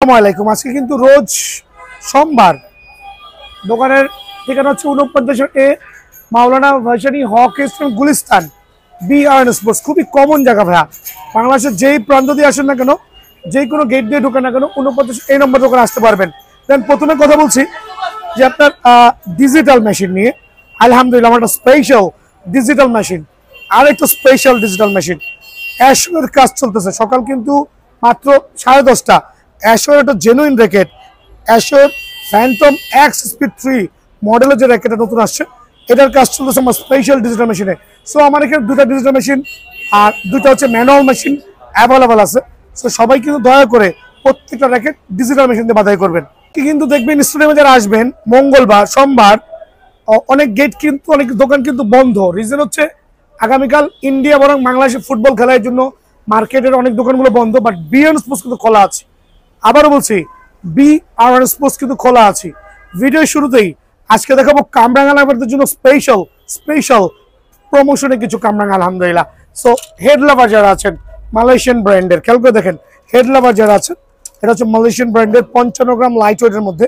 আসসালামাইকুম। আজকে কিন্তু রোজ সোমবার। দোকানের ঠিকানা হচ্ছে 49 মাওলানা ভাসানী হক স্ট্রিট গুলিস্তান BR স্পোর্টস। খুবই কমন জায়গা ভাইয়া, বাংলাদেশের যেই প্রান্ত দিয়ে আসেন না কেন, যে কোনো গেট দিয়ে ঢুকেন না কেন, 49 নম্বর দোকানে আসতে পারবেন। দেন প্রথমে কথা বলছি যে আপনার ডিজিটাল মেশিন নিয়ে। আলহামদুলিল্লাহ আমার একটা স্পেশাল ডিজিটাল মেশিন, আর একটা স্পেশাল ডিজিটাল মেশিন অ্যাশোর কাজ চলতেছে। সকাল কিন্তু মাত্র 10:30টা। অ্যাশোর একটা genuine racket, assure Phantom x speed 3 মডেলের যে র্যাকেটটা নতুন আসছে, এটার কাজ চলতেছে আমার স্পেশাল ডিজিটাল মেশিনে। সো আমার এখানে দুটা ডিজিটাল মেশিন আর দুটা হচ্ছে ম্যানুয়াল মেশিন অ্যাভেলেবল আছে। সো সবাই কিন্তু দয়া করে প্রত্যেকটা র্যাকেট ডিজিটাল মেশিন দিয়ে বাছাই করবেন। কিন্তু দেখবেন স্টুডিয়ামে যারা আসবেন মঙ্গলবার সোমবার অনেক গেট কিন্তু অনেক দোকান কিন্তু বন্ধ। রিজন হচ্ছে আগামীকাল ইন্ডিয়া বরং বাংলাদেশে ফুটবল খেলার জন্য মার্কেটের অনেক দোকানগুলো বন্ধ, বাট BR স্পোর্টস কিন্তু খোলা আছে। আবারও বলছি, BR স্পোর্টস কিন্তু খোলা আছে। ভিডিও শুরুতেই আজকে দেখাবো কামরাঙ্গা লাভারদের জন্য স্পেশাল স্পেশাল প্রমোশনে কিছু কামরাঙ্গা আলহামদুলিল্লাহ। সো হেড লাভার যারা আছেন মালয়েশিয়ান ব্র্যান্ডের, খেয়াল করে দেখেন হেড লাভার যারা আছেন, এটা হচ্ছে মালয়েশিয়ান ব্র্যান্ডের 55 গ্রাম লাইট ওয়েটের মধ্যে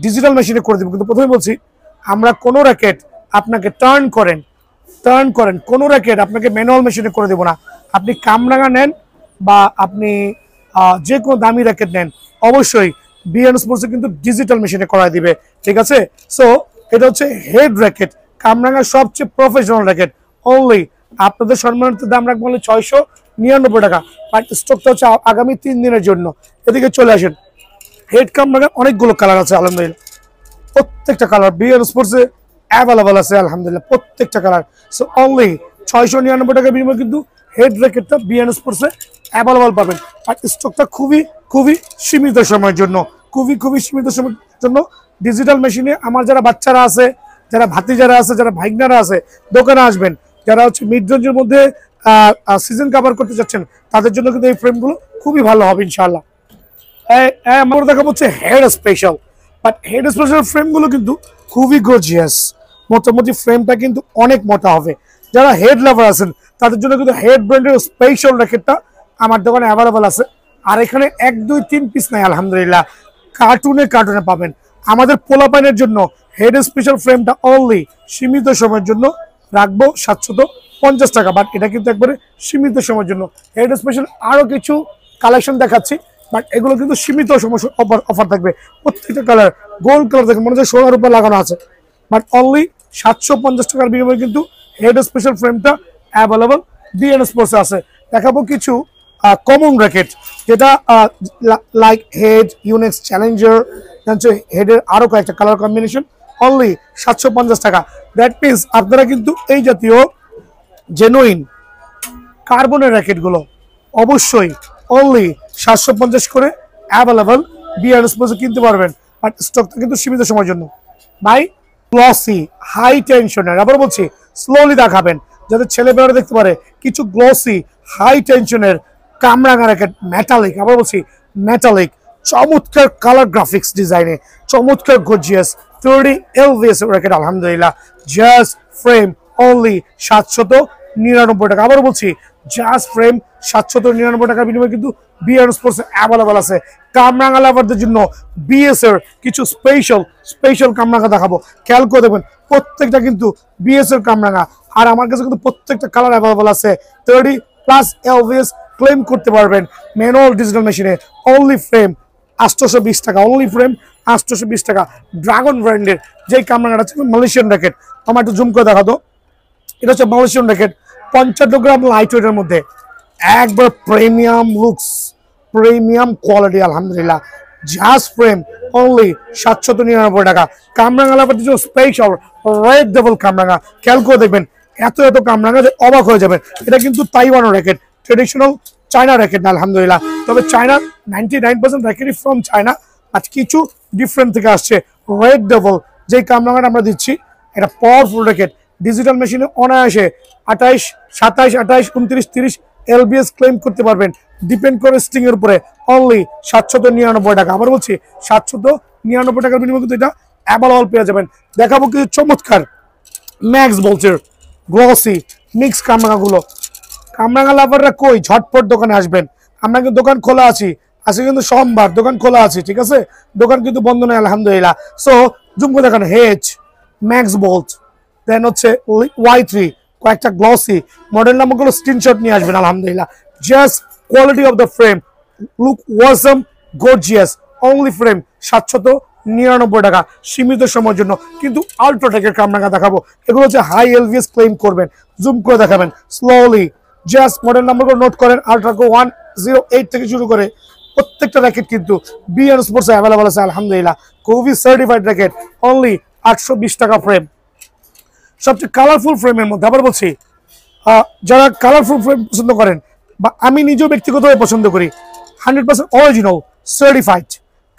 ডিজিটাল মেশিনে করে দেবো। কিন্তু প্রথমে বলছি, আমরা কোনো র্যাকেট আপনাকে টার্ন করেন কোনো র্যাকেট আপনাকে ম্যানুয়াল মেশিনে করে দেবো না। আপনি কামরাঙা নেন বা আপনি যে কোনো দামি র্যাকেট নেন, অবশ্যই BR স্পোর্টসে কিন্তু ডিজিটাল মেশিনে করায় দিবে, ঠিক আছে? সো এটা হচ্ছে হেড র্যাকেট, কামরাঙার সবচেয়ে প্রফেশনাল র্যাকেট। অনলি আপনাদের সম্মানিত দাম রাখবো হলে 699 টাকা, বাট স্টকটা হচ্ছে আগামী 3 দিনের জন্য। এদিকে চলে আসেন। হেড কামরাঙার অনেকগুলো কালার আছে আলহামদুলিল্লাহ, প্রত্যেকটা কালার BR স্পোর্টসে অ্যাভেলেবল আছে আলহামদুলিল্লাহ, প্রত্যেকটা কালার। সো অনলি 699 টাকার বিনিময়ে কিন্তু হেড র্যাকেটটা BR স্পোর্টসে অ্যাভেলেবল পাবেন। আর স্টকটা খুবই খুবই সীমিত সময়ের জন্য, খুবই সীমিত সময়ের জন্য। ডিজিটাল মেশিনে আমার যারা বাচ্চারা আছে, যারা ভাতিজারা আছে, যারা ভাইগনারা আছে, দোকানে আসবেন। যারা হচ্ছে মিড রেঞ্জের মধ্যে সিজন কভার করতে চাচ্ছেন, তাদের জন্য কিন্তু এই ফ্রেমগুলো খুবই ভালো হবে ইনশাআল্লাহ। আমার দেখা হচ্ছে head special, but head special ফ্রেমগুলো কিন্তু খুবই গর্জিয়াস। মোটামুটি ফ্রেমটা কিন্তু অনেক মোটা হবে। যারা হেড লাভার আছেন তাদের জন্য কিন্তু হেড ব্র্যান্ডের স্পেশাল র্যাকেটটা আমার দোকানে অ্যাভেলেবল আছে। আর এখানে 1 2 3 পিস নাই আলহামদুলিল্লাহ, কার্টুনে পাবেন। আমাদের পোলাপাইনের জন্য হেড স্পেশাল ফ্রেমটা অনলি সীমিত সময়ের জন্য রাখবো 750 টাকা, বাট এটা কিন্তু একবারে সীমিত সময়ের জন্য। হেড স্পেশাল আরও কিছু কালেকশন দেখাচ্ছি, বাট এগুলো কিন্তু সীমিত সময় অফার থাকবে। প্রত্যেকটা কালার গোল্ড কালার থাকে, মনে হচ্ছে সোনার উপর লাগানো আছে, বাট অনলি 750 টাকার বিনিময়ে কিন্তু হেড স্পেশাল ফ্রেমটা অ্যাভেলেবল BR স্পোর্টসে আছে। দেখাবো কিছু কমন র্যাকেট, যেটা লাইক হেড ইউনেক্স চ্যালেঞ্জার, হেডের আরও কয়েকটা কালার কম্বিনেশন, অনলি 750 টাকা। দ্যাট মিনস আপনারা কিন্তু এই জাতীয় জেনুইন কার্বনের র্যাকেটগুলো অবশ্যই অনলি 750 করে অ্যাভেলেবল BR স্পোর্টসে কিনতে পারবেন, বাট স্টকটা কিন্তু সীমিত সময়ের জন্য। ভাই গ্লসি হাই টেনশনের, আবার বলছি স্লোলি দেখাবেন যাতে ছেলেমেয়েরা দেখতে পারে, কিছু গ্লসি হাই টেনশনের কামরাঙা র্যাকেট মেটালিক, আবার বলছি মেটালিক, চমৎকার কালার গ্রাফিক্স ডিজাইনে, চমৎকার গর্জিয়াস 30 LVS র্যাকেট আলহামদুলিল্লাহ। জাস্ট ফ্রেম অনলি 799 টাকা। আবার বলছি জাস্ট ফ্রেম 799 টাকার বিনিময়ে কিন্তু BR স্পোর্টস অ্যাভেলেবল আছে। কামরাঙা লাভারদের জন্য BS এর কিছু স্পেশাল কামরাঙা দেখাবো, খেয়াল করে দেখবেন প্রত্যেকটা কিন্তু BS এর কামরাঙা। আর আমার কাছে কিন্তু প্রত্যেকটা কালার অ্যাভেলেবল আছে। 30+ LVS ক্লেম করতে পারবেন ম্যানুয়াল ডিজিটাল মেশিনে। অনলি ফ্রেম 820 টাকা, অনলি ফ্রেম 820 টাকা। ড্রাগন ব্র্যান্ডের যেই কামরাঙাটা আছে মালয়েশিয়ান র্যাকেট, আমার একটু জুম করে দেখাতো। এটা হচ্ছে মালয়েশিয়ান র্যাকেট 55 গ্রাম লাইট ওয়েটের মধ্যে, একবার প্রিমিয়াম লুকস, প্রিমিয়াম কোয়ালিটি আলহামদুলিল্লাহ। জাস্ট ফ্রেম অনলি 799 টাকা। কামরাঙা লাভারদের জন্য স্পেশাল রেড ডবল কামরাঙা, খেয়াল করে দেখবেন এত কামরাঙা যে অবাক হয়ে যাবেন। এটা কিন্তু Taiwan racket, traditional China racket না আলহামদুলিল্লাহ, তবে চায়না 99% র্যাকেটই ফ্রম চায়না, আজ কিছু ডিফারেন্ট থেকে আসছে। রেড ডবল যেই কামরাঙাটা আমরা দিচ্ছি, এটা পাওয়ারফুল র্যাকেট, ডিজিটাল মেশিনে অনায়াসে 28 27 28 29 30 LBS ক্লেম করতে পারবেন, ডিপেন্ড করে স্টিং এর উপরে। অনলি 799 টাকা। আবার বলছি 799 টাকার বিনিময়ে কিন্তু এটা অ্যাভেলেবল পেয়ে যাবেন। দেখাবো কিছু চমৎকার ম্যাক্স বলছের গ্লসি মিক্স কামরাঙাগুলো। কামরাঙা লাভাররা কই, ঝটপট দোকানে আসবেন, আমরা কিন্তু দোকান খোলা আছি। আজকে কিন্তু সোমবার, দোকান খোলা আছে, ঠিক আছে, দোকান কিন্তু বন্ধ নয় আলহামদুলিল্লাহ। সো জুম করে দেখান, হেজ, ম্যাক্স বোল্ট, দেন হচ্ছে Y3, কয়েকটা গ্লসি মডেল নাম্বারগুলো স্ক্রিনশট নিয়ে আসবেন আলহামদুলিল্লাহ। Just quality of the frame, look ওয়াসম, gorgeous, only frame 799 টাকা সীমিত সময়ের জন্য। কিন্তু আল্ট্রাটেকের কামরাঙা দেখাবো, এগুলো হচ্ছে হাই এলভিএস ক্লেম করবেন, জুম করে দেখাবেন স্লোলি। জাস্ট মডেল নাম্বারগুলো নোট করেন, আল্ট্রাকো 108 থেকে শুরু করে প্রত্যেকটা র্যাকেট কিন্তু বিআর স্পোর্টস অ্যাভেলেবল আছে আলহামদুলিল্লাহ। কোভি সার্টিফাইড র্যাকেট, অনলি 820 টাকা ফ্রেম। সবচেয়ে কালারফুল ফ্রেমের মধ্যে আবার বলছি, যারা কালারফুল ফ্রেম পছন্দ করেন, বা আমি নিজেও ব্যক্তিগতভাবে পছন্দ করি, 100% অরিজিনাল সার্টিফাইড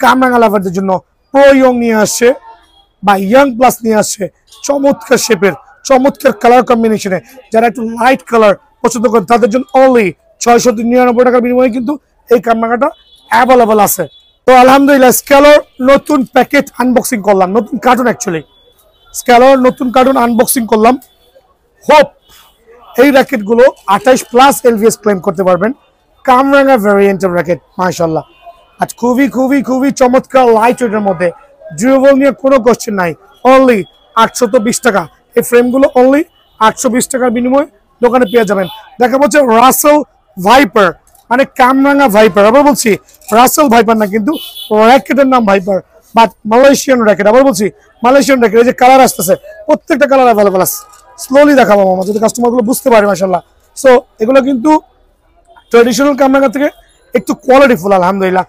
কামরাঙা লাভারদের জন্য প্রো ইয়ং নিয়ে আসছে বা ইয়াং প্লাস নিয়ে আসছে চমৎকার শেপের, চমৎকার কালার কম্বিনেশনে। যারা একটু লাইট কালার পছন্দ করেন তাদের জন্য অনলি 699 টাকার বিনিময়ে কিন্তু এই কামরাঙাটা অ্যাভেলেবল আছে। তো আলহামদুলিল্লাহ স্ক্যালোর নতুন প্যাকেট আনবক্সিং করলাম, নতুন কার্টুন অ্যাকচুয়ালি স্ক্যালোর নতুন কার্টুন আনবক্সিং করলাম। হোপ এই র্যাকেটগুলো 28+ এলভিএস ক্লেম করতে পারবেন। কামরাঙা ভ্যারিয়েন্টের র্যাকেট মাশাআল্লাহ, আজ খুবই খুবই খুবই চমৎকার লাইট ওয়েটের মধ্যে, ডিউরেবল নিয়ে কোনো কোশ্চেন নাই। অনলি 820 টাকা এই ফ্রেমগুলো, অনলি 820 টাকার বিনিময়ে দোকানে পেয়ে যাবেন। দেখা হচ্ছে রাসেল ভাইপার, মানে কামরাঙা ভাইপার। আবার বলছি রাসেল ভাইপার না, কিন্তু র্যাকেটের নাম ভাইপার, বাট মালয়েশিয়ান র্যাকেট। আবার বলছি মালয়েশিয়ান র্যাকেট। এই যে কালার আসতেছে, প্রত্যেকটা কালার অ্যাভেলেবল আছে। স্লোলি দেখাবো আমার, যদি কাস্টমারগুলো বুঝতে পারে মাশাআল্লাহ। সো এগুলো কিন্তু ট্রেডিশনাল কামরাঙা থেকে একটু কোয়ালিটিফুল আলহামদুলিল্লাহ।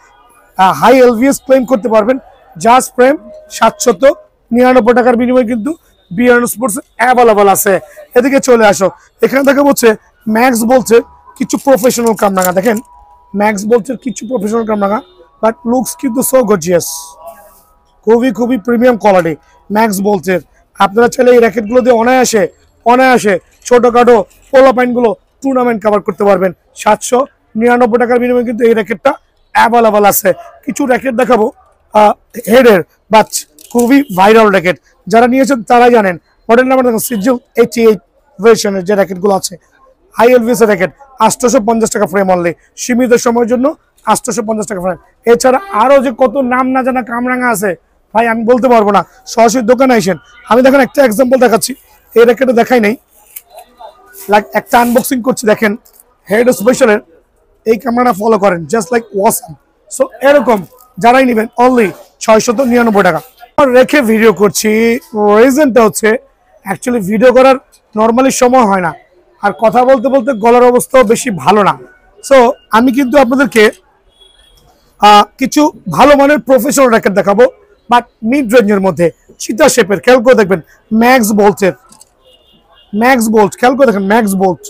হাই এলভিএস ক্লেম করতে পারবেন। জাস্ট ফ্রেম 799 টাকার বিনিময়ে কিন্তু বিআর স্পোর্টস অ্যাভেলেবল আছে। এদিকে চলে আসো, এখানে দেখা হচ্ছে ম্যাক্স বলছে কিছু প্রফেশনাল কামরাঙা। দেখেন ম্যাক্স বলছে কিছু প্রফেশনাল কামরাঙা, বাট লুকস কিন্তু সো গর্জিয়াস, খুবই খুবই প্রিমিয়াম কোয়ালিটি ম্যাক্স বলছে। আপনারা চাইলে এই র্যাকেটগুলো দিয়ে অনায়াসে ছোটখাটো পোলাপাইনগুলো টুর্নামেন্ট কভার করতে পারবেন। 799 টাকার বিনিময়ে কিন্তু এই র্যাকেটটা অ্যাভেলেবল আছে। কিছু র্যাকেট দেখাবো হেডের, বাট খুবই ভাইরাল র্যাকেট, যারা নিয়েছেন তারাই জানেন। মডেল নাম্বার দেখুন সিজিল 88 ভার্সনের যে র্যাকেটগুলো আছে, হাই এলভিএস র্যাকেট, 850 টাকা ফ্রেম অনলি, সীমিত সময়ের জন্য 850 টাকা ফ্রেম। এছাড়া আরো যে কত নাম না জানা কামরাঙা আছে ভাই, আমি বলতে পারবো না। সরাসরি দোকানে আসেন। আমি দেখেন একটা এক্সাম্পল দেখাচ্ছি, এই র্যাকেটে দেখাই নাই, লাইক একটা আনবক্সিং করছি। দেখেন হেড স্পেশালের এই ক্যামেরা ফলো করেন, জাস্ট লাইক ওয়াসাম। সো এরকম যারাই নেবেন অনলি 699 টাকা। রেখে ভিডিও করছি, রিজনটা হচ্ছে অ্যাকচুয়ালি ভিডিও করার নর্মালি সময় হয় না, আর কথা বলতে বলতে গলার অবস্থাও বেশি ভালো না। সো আমি কিন্তু আপনাদেরকে কিছু ভালো মানের প্রফেশনাল র্যাকেট দেখাবো, বাট মিড রেঞ্জের মধ্যে, চিতা শেপের। খেয়াল করে দেখবেন ম্যাক্স বোল্টের, ম্যাক্স বোল্ট, খেয়াল করে দেখেন ম্যাক্স বোল্ট।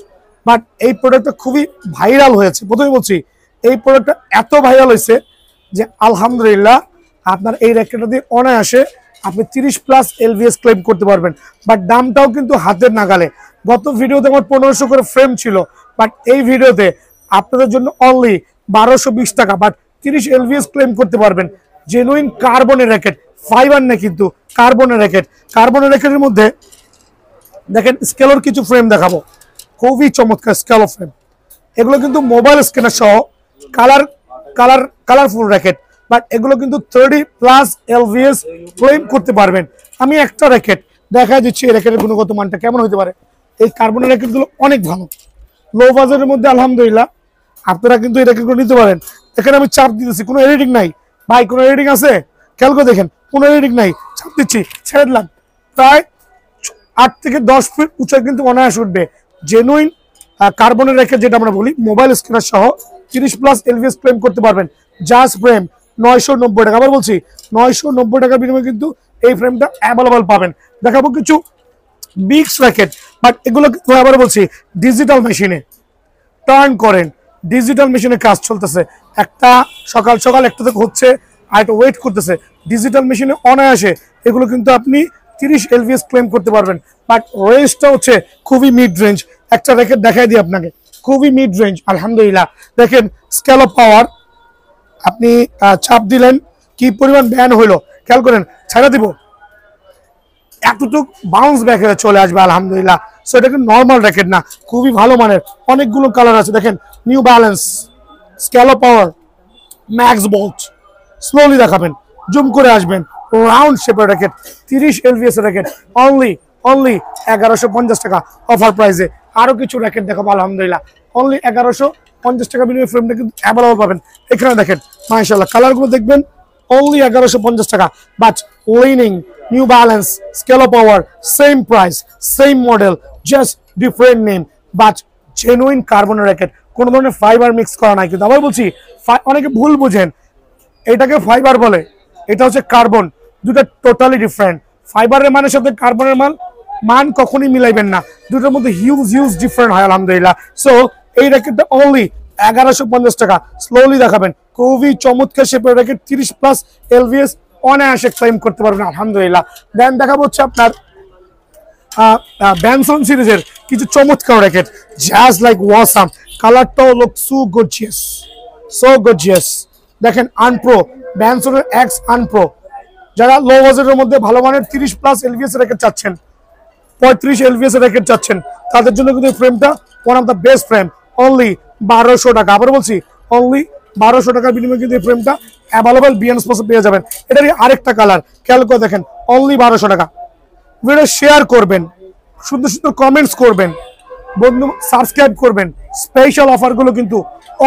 বাট এই প্রোডাক্টটা খুবই ভাইরাল হয়েছে। প্রথমে বলছি এই প্রোডাক্টটা এত ভাইরাল হয়েছে যে আলহামদুলিল্লাহ আপনার এই র্যাকেটটা দিয়ে অনায়াসে আপনি 30+ এলভিএস ক্লেম করতে পারবেন। বাট দামটাও কিন্তু হাতের নাগালে। গত ভিডিওতে আমার 1500 করে ফ্রেম ছিল, বাট এই ভিডিওতে আপনাদের জন্য অনলি 1220 টাকা, বাট 30 এলভিএস ক্লেম করতে পারবেন। জেনুইন কার্বনের র্যাকেট, ফাইবার না কিন্তু কার্বনের র্যাকেট। কার্বনের র্যাকেটের মধ্যে দেখেন স্কেলোর কিছু ফ্রেম দেখাবো, খুবই চমৎকার স্কেলো ফ্রেম। এগুলো কিন্তু মোবাইল স্ক্যানার সহ কালারফুল র্যাকেট, বাট এগুলো কিন্তু 30+ এলভিএস ক্লেম করতে পারবেন। আমি একটা র্যাকেট দেখা দিচ্ছি, এই র্যাকেটের গুণগত মানটা কেমন হতে পারে। এই কার্বনের র্যাকেটগুলো অনেক ভালো, লো বাজারের মধ্যে আলহামদুলিল্লাহ আপনারা কিন্তু এই র্যাকেটগুলো নিতে পারেন। এখানে আমি চাপ দিতেছি, কোনো এডিটিং নাই ভাই, কোনো এডিটিং আছে? খেয়াল করে দেখেন, কোনো এডিটিং নাই, চাপ দিচ্ছি, ছেড়ে দিলাম, প্রায় 8 থেকে 10 ফিট উঁচা কিন্তু অনায়াস উঠবে। জেনুইন কার্বনের র্যাকেট যেটা আমরা বলি, মোবাইল স্ক্যানার সহ 30+ এলভিএস ক্লেম করতে পারবেন। জাস্ট ফ্রেম 990 টাকা। আবার বলছি 990 টাকার বিনিময়ে কিন্তু এই ফ্রেমটা অ্যাভেলেবল পাবেন। দেখাবো কিছু বিগস র্যাকেট, বাট এগুলো আবার বলছি ডিজিটাল মেশিনে টার্ন করেন, ডিজিটাল মেশিনে কাজ চলতেছে। একটা সকাল সকাল একটা থেকে হচ্ছে, আর একটা ওয়েট করতেছে। ডিজিটাল মেশিনে অনায়াসে এগুলো কিন্তু আপনি 30 এলভিএস ক্লেম করতে পারবেন। বাট রেঞ্জটা হচ্ছে খুবই মিড রেঞ্জ। একটা র্যাকেট দেখাই দিই আপনাকে, খুবই মিড রেঞ্জ আলহামদুলিল্লাহ। দেখেন স্ক্যালো পাওয়ার, আপনি চাপ দিলেন কি পরিমাণ ব্যান হইলো, খেয়াল করেন, ছাড়া দিব এতটুক বাউন্স ব্যাক হয়ে চলে আসবে আলহামদুলিল্লাহ। সো এটা কিন্তু নর্মাল র্যাকেট না, খুবই ভালো মানের, অনেকগুলো কালার আছে। দেখেন নিউ ব্যালেন্স, স্ক্যালো পাওয়ার, ম্যাক্স বোল্ট স্লোলি দেখাবেন, জুম করে আসবেন, রাউন্ড শেপের র্যাকেট 30 এলভিএস র্যাকেট অনলি 1150 টাকা অফার প্রাইসে। আরো কিছু র্যাকেট দেখাবো আলহামদুলিল্লাহ অনলি 1150 টাকা বিনিময়ে ফ্রেমটা কিন্তু অ্যাভেলেবল পাবেন। এখানে দেখেন মাশাআল্লাহ কালারগুলো দেখবেন only 1150 টাকা, বাট লিনিং নিউ ব্যালেন্স স্কেলো power same price same model just different name, but genuine কার্বনের র্যাকেট, কোনো ধরনের ফাইবার মিক্স করা নাই। কিন্তু আবার বলছি অনেকে ভুল বুঝেন, এটাকে ফাইবার বলে, এটা হচ্ছে কার্বন, দুটো টোটালি ডিফারেন্ট। ফাইবারের মানের সাথে কার্বনের মান কখনই মিলাইবেন না, দুটোর মধ্যে হিউজ ডিফারেন্ট হয় আলহামদুলিল্লাহ। সো এই র্যাকেটটা অনলি 1150 টাকা, স্লোলি দেখাবেন, খুবই চমৎকার শেপের র্যাকেট 30+ এলভিএস অনায়াসে ক্লেম করতে পারবেন আলহামদুলিল্লাহ। দেন দেখাবো হচ্ছে আপনার ব্যানসন সিরিজের কিছু চমৎকার র্যাকেট জাস্ট লাইক ওয়াসাম, কালারটাও লুক সো গর্জিয়াস। দেখেন আনপ্রো, ব্যানসনের এক্স আনপ্রো, যারা লো বাজেটের মধ্যে ভালো মানের 30+ এলভিএস র্যাকেট চাচ্ছেন, 35 এলভিএস র্যাকেট চাচ্ছেন, তাদের জন্য কিন্তু ফ্রেমটা one of the best frame, only 1200 টাকা। আবার বলছি অনলি 1200 টাকার বিনিময়ে কিন্তু এই ফ্রেমটা অ্যাভেলেবল বিএন স্পোর্টসে পেয়ে যাবেন। এটারই আরেকটা কালার খেয়াল করে দেখেন, অনলি 1200 টাকা। ভিডিও শেয়ার করবেন, সুন্দর সুন্দর কমেন্টস করবেন, বন্ধু সাবস্ক্রাইব করবেন, স্পেশাল অফারগুলো কিন্তু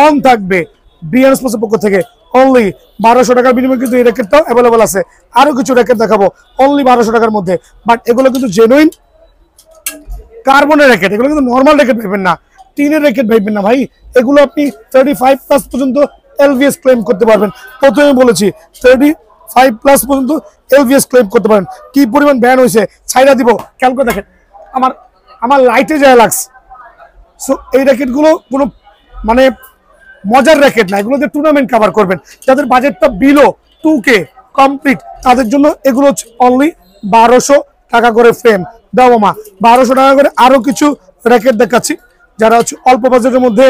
অন থাকবে বিএন স্পোর্টসের পক্ষ থেকে। অনলি 1200 টাকার বিনিময়ে কিন্তু এই র্যাকেটটাও অ্যাভেলেবল আছে। আরো কিছু র্যাকেট দেখাবো অনলি 1200 টাকার মধ্যে, বাট এগুলো কিন্তু জেনুইন কার্বনের র্যাকেট, এগুলো কিন্তু নর্মাল র্যাকেট ভাববেন না, টিনের র্যাকেট ভাববেন না ভাই। এগুলো আপনি 35+ পর্যন্ত এলভিএস ক্লেম করতে পারবেন। প্রথমে বলেছি 35+ পর্যন্ত এলভিএস ক্লেম করতে পারেন। কি পরিমাণ ব্যান হয়েছে ছাইরা দিব, খেয়াল করে দেখেন, আমার লাইটে যায় লাগছে। সো এই র্যাকেটগুলো কোনো মানে মজার র্যাকেট না, এগুলোতে টুর্নামেন্ট কভার করবেন। যাদের বাজেটটা বিলো 2K কমপ্লিট, তাদের জন্য এগুলো হচ্ছে অনলি 1200 টাকা করে ফ্রেম। দাও মামা 1200 টাকা করে। আরো কিছু র্যাকেট দেখাচ্ছি, যারা হচ্ছে অল্প বাজেটের মধ্যে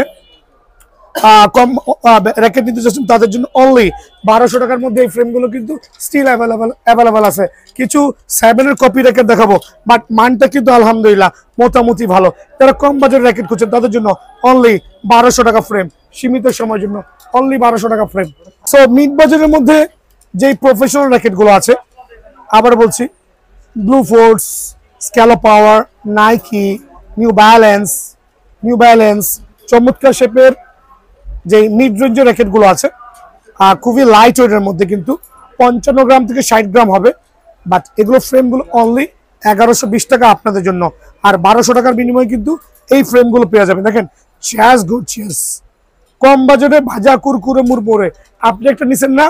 কম র্যাকেট নিতে চাচ্ছেন, তাদের জন্য অনলি 1200 টাকার মধ্যে এই ফ্রেমগুলো কিন্তু স্টিল অ্যাভেলেবল আছে। কিছু 7-এর কপি র্যাকেট দেখাবো, বাট মানটা কিন্তু আলহামদুলিল্লাহ মোটামুটি ভালো। যারা কম বাজেট র্যাকেট খুঁজছেন তাদের জন্য অনলি 1200 টাকা ফ্রেম, সীমিত সময়ের জন্য অনলি 1200 টাকা ফ্রেম। সো মিড বাজেটের মধ্যে যেই প্রফেশনাল র্যাকেটগুলো আছে, আবার বলছি ব্লু ফোর্স, স্ক্যালো পাওয়ার, নাইকি, নিউ ব্যালেন্স চমৎকার শেপের যে মিড রেঞ্জের র্যাকেটগুলো আছে, খুবই লাইট ওয়েটের মধ্যে, কিন্তু 55 গ্রাম থেকে 60 গ্রাম হবে, বাট এগুলো ফ্রেমগুলো অনলি 1120 টাকা আপনাদের জন্য। আর 1200 টাকার বিনিময়ে কিন্তু এই ফ্রেমগুলো পেয়ে যাবেন। দেখেন জাস্ট গর্জিয়াস, কম বাজেটে ভাজা কুরকুরে মুরমুরে। আপনি একটা নিছেন না,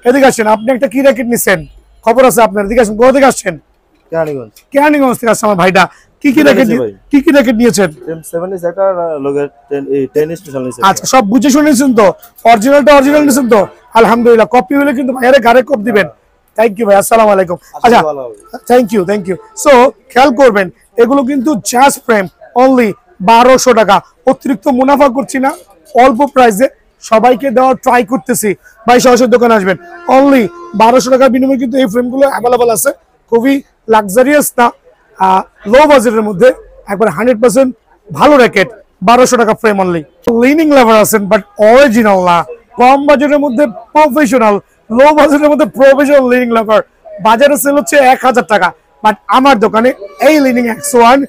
এদিকে আসছেন, আপনি একটা কি র্যাকেট নিছেন খবর আছে আপনার, এদিকে আসেন। কোথা থেকে আসছেন? কেরানীগঞ্জ থেকে আসছে আমার ভাইটা। কি কি র্যাকেট নিয়েছেন? আচ্ছা, সব বুঝে শুনেছেন তো? অরিজিনাল নিয়েছেন তো? আলহামদুলিল্লাহ। কপি হলে কিন্তু ভাইয়ারে গাড়ি কপ দিবেন। থ্যাংক ইউ ভাই, আসসালামু আলাইকুম। আচ্ছা, থ্যাংক ইউ। সো খেয়াল করবেন, এগুলো কিন্তু জাস্ট ফ্রেম অনলি 1200 টাকা। অতিরিক্ত মুনাফা করছি না, অল্প প্রাইসে সবাইকে দেওয়ার ট্রাই করতেছি। ভাই সরাসরি দোকানে আসবেন, অনলি 1200 টাকার বিনিময়ে কিন্তু এই ফ্রেমগুলো অ্যাভেলেবল আছে। খুবই লাক্সারিয়াস না, লো বাজেটের মধ্যে একবার 100% ভালো র্যাকেট, 1200 টাকা ফ্রেম অনলি। লিনিং লেভার আছেন, বাট অরিজিনাল না। কম বাজেটের মধ্যে প্রফেশনাল, লো বাজেটের মধ্যে প্রফেশনাল লিনিং লেভার বাজারে সেল হচ্ছে 1000 টাকা, বাট আমার দোকানে এই lining X1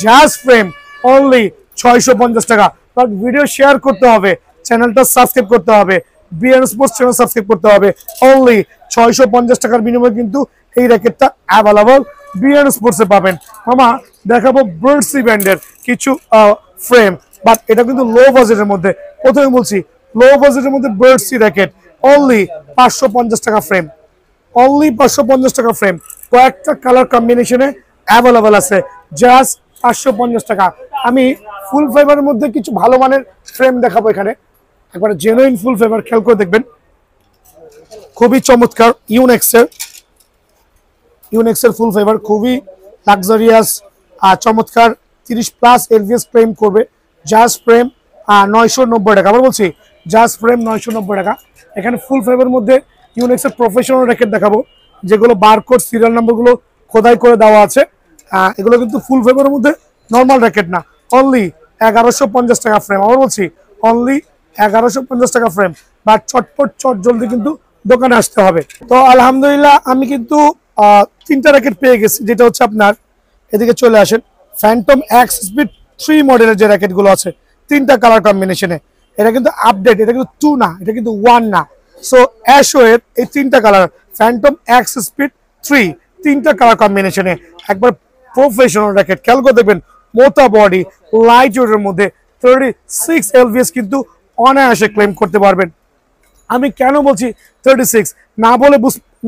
just frame only 650 টাকা। বাট ভিডিও শেয়ার করতে হবে, চ্যানেলটা সাবস্ক্রাইব করতে হবে, বিএন স্পোর্টস চ্যানেল সাবস্ক্রাইব করতে হবে। অনলি 650 টাকার বিনিময়ে কিন্তু এই র্যাকেটটা অ্যাভেলেবল বিএন স্পোর্টসে পাবেন। মামা দেখাবো বার্ডসি ব্র্যান্ডের কিছু ফ্রেম, বাট এটা কিন্তু লো বাজেটের মধ্যে। প্রথমে বলছি লো বাজেটের মধ্যে বার্ডসি র্যাকেট অনলি 550 টাকা ফ্রেম, অনলি 550 টাকা ফ্রেম। কয়েকটা কালার কম্বিনেশনে অ্যাভেলেবল আছে, জাস্ট 550 টাকা। আমি ফুল ফাইবারের মধ্যে কিছু ভালো মানের ফ্রেম দেখাবো এখানে, একবারে জেনুইন ফুল ফাইবার, খেয়াল করে দেখবেন, খুবই চমৎকার। ইউনেক্সের ফুল ফাইবার, খুবই লাক্সারিয়াস আর চমৎকার। 30+ এলভিএস ফ্রেম করবে, জাস্ট ফ্রেম 990 টাকা। আবার বলছি জাস্ট ফ্রেম 990 টাকা। এখানে ফুল ফাইবার মধ্যে ইউনেক্সের প্রফেশনাল র্যাকেট দেখাবো, যেগুলো বারকোড সিরিয়াল নাম্বারগুলো খোদাই করে দেওয়া আছে। এগুলো কিন্তু ফুল ফাইবারের মধ্যে নর্মাল র্যাকেট না, অনলি 1150 টাকা ফ্রেম। আবার বলছি অনলি 1150 টাকা ফ্রেম। বা চটপট চট জলদি কিন্তু দোকানে আসতে হবে। তো আলহামদুলিল্লাহ আমি কিন্তু 3টা র্যাকেট পেয়ে গেছি, যেটা হচ্ছে আপনার এদিকে চলে আসেন ফ্যান্টম এক্স স্পিড 3 মডেলের যে র্যাকেটগুলো আছে 3টা কালার কম্বিনেশনে। এটা কিন্তু আপডেট, এটা কিন্তু 2 না, এটা কিন্তু 1 না। সো অ্যাশোয়ের এই 3টা কালার ফ্যান্টম এক্স স্পিড 3টা কালার কম্বিনেশনে একবার প্রফেশনাল র্যাকেট। খেয়াল করে দেখবেন মোটা বডি লাইট ওয়েটের মধ্যে 36 এলভিএস কিন্তু অনায়াসে ক্লেম করতে পারবেন। আমি কেন বলছি 36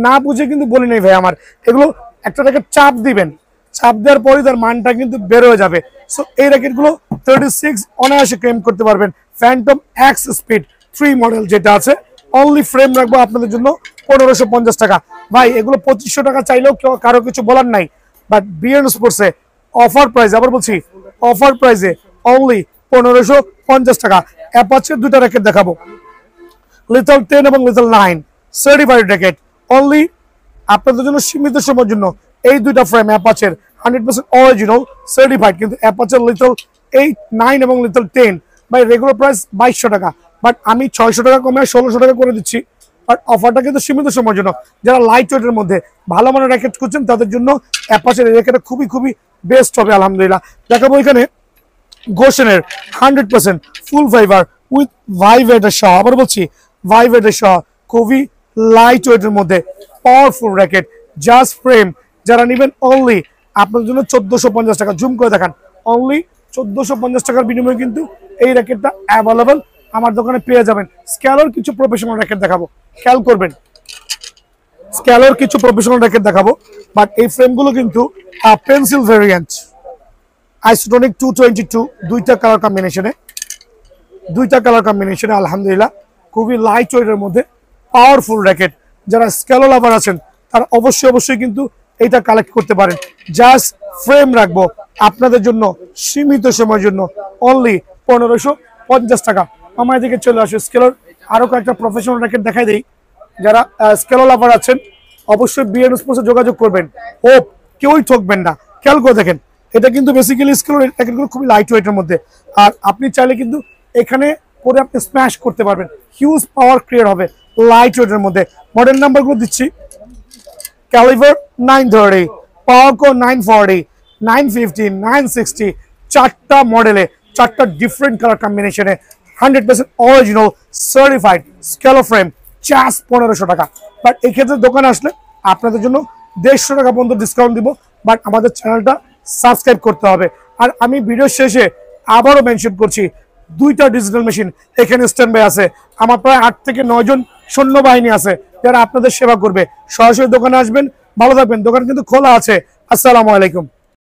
না বুঝে কিন্তু বলি নাই ভাই, আমার এগুলো একটা র্যাকেট চাপ দিবেন, চাপ দেওয়ার পরে তার মানটা কিন্তু বের হয়ে যাবে। সো এই র্যাকেটগুলো 36 অনায়াসে ক্লেম করতে পারবেন। ফ্যান্টম এক্স স্পিড 3 মডেল যেটা আছে, অনলি ফ্রেম রাখবো আপনাদের জন্য 1550 টাকা। ভাই এগুলো 2500 টাকা চাইলেও কারো কিছু বলার নাই, বাট বিএন স্পোর্টসে অফার প্রাইস, আবার বলছি অফার প্রাইসে অনলি 1550 টাকা। অ্যাপাচের 2টা র্যাকেট দেখাবো, লিটল 10 এবং লিটল 9 সার্টিফাইড র্যাকেট। অনলি আপনাদের জন্য সীমিত সময়ের জন্য এই 2টা ফ্রেম অ্যাপাচের 100% অরিজিনাল সার্টিফাইড, কিন্তু অ্যাপাচের লিটল 8, 9 এবং লিটল 10 বাই রেগুলার প্রাইস 2200 টাকা, বাট আমি 600 টাকা কমে 1600 টাকা করে দিচ্ছি। বাট অফারটা কিন্তু সীমিত সময়ের জন্য। যারা লাইট ওয়েটের মধ্যে ভালো মানের র্যাকেট খুঁজছেন তাদের জন্য অ্যাপাচের এই র্যাকেটটা খুবই খুবই বেস্ট হবে আলহামদুলিল্লাহ। দেখাবো এখানে গোশনের 100% ফুল ফাইবার উইথ ভাইব্রেটর সহ, আবার বলছি ভাইব্রেটর সহ খুবই লাইট ওয়েটের মধ্যে পাওয়ারফুল র্যাকেট। জাস্ট ফ্রেম যারা নেবেন অনলি আপনাদের জন্য 1450 টাকা। জুম করে দেখান, অনলি 1450 টাকার বিনিময়ে কিন্তু এই র্যাকেটটা অ্যাভেলেবল আমার দোকানে পেয়ে যাবেন। স্ক্যালোর কিছু প্রফেশনাল র্যাকেট দেখাবো, খেয়াল করবেন স্ক্যালোর কিছু প্রফেশনাল র্যাকেট দেখাবো, বাট এই ফ্রেমগুলো কিন্তু পেন্সিল ভেরিয়েন্ট আইসোটনিক 222 2টা কালার কম্বিনেশনে আলহামদুলিল্লাহ খুবই লাইট ওয়েটের মধ্যে পাওয়ারফুল র্যাকেট। যারা স্ক্যালো লাভার আছেন তারা অবশ্যই কিন্তু এটা কালেক্ট করতে পারেন। জাস্ট ফ্রেম রাখবো আপনাদের জন্য সীমিত সময়ের জন্য অনলি 1550 টাকা। আমার দিকে চলে আসে স্ক্যালোর আরো কয়েকটা প্রফেশনাল র্যাকেট দেখাই দেই। যারা স্ক্যালো লাভার আছেন অবশ্যই বিএন স্পোর্টসে যোগাযোগ করবেন, হোপ কেউই ঠকবেন না। খেয়াল করে দেখেন এটা কিন্তু বেসিক্যালি স্ক্যালো র্যাকেটগুলো খুবই লাইট ওয়েটের মধ্যে, আর আপনি চাইলে কিন্তু এখানে পরে আপনি স্ম্যাশ করতে পারবেন, হিউজ পাওয়ার ক্রিয়েট হবে লাইট ওয়েটের মধ্যে। মডেল নাম্বারগুলো দিচ্ছি, ক্যালিভার 930, পাওয়ারকো 940, 950, 960, 4টা মডেলে 4টা ডিফারেন্ট কালার কম্বিনেশনে 100% অরিজিনাল সার্টিফাইড স্ক্যালো ফ্রেম, জাস্ট 1500 টাকা। বাট এই ক্ষেত্রে দোকানে আসলে আপনাদের জন্য 150 টাকা পর্যন্ত ডিসকাউন্ট দিব, বাট আমাদের চ্যানেলটা সাবস্ক্রাইব করতে হবে। আর আমি ভিডিও শেষে আবারও মেনশন করছি 2টা ডিজিটাল মেশিন এখানে স্ট্যান্ড বাই আছে। আমার প্রায় 8 থেকে 9 জন সৈন্যবাহিনী আছে যারা আপনাদের সেবা করবে। সরাসরি দোকানে আসবেন, ভালো থাকবেন। দোকান কিন্তু খোলা আছে। আসসালামু আলাইকুম।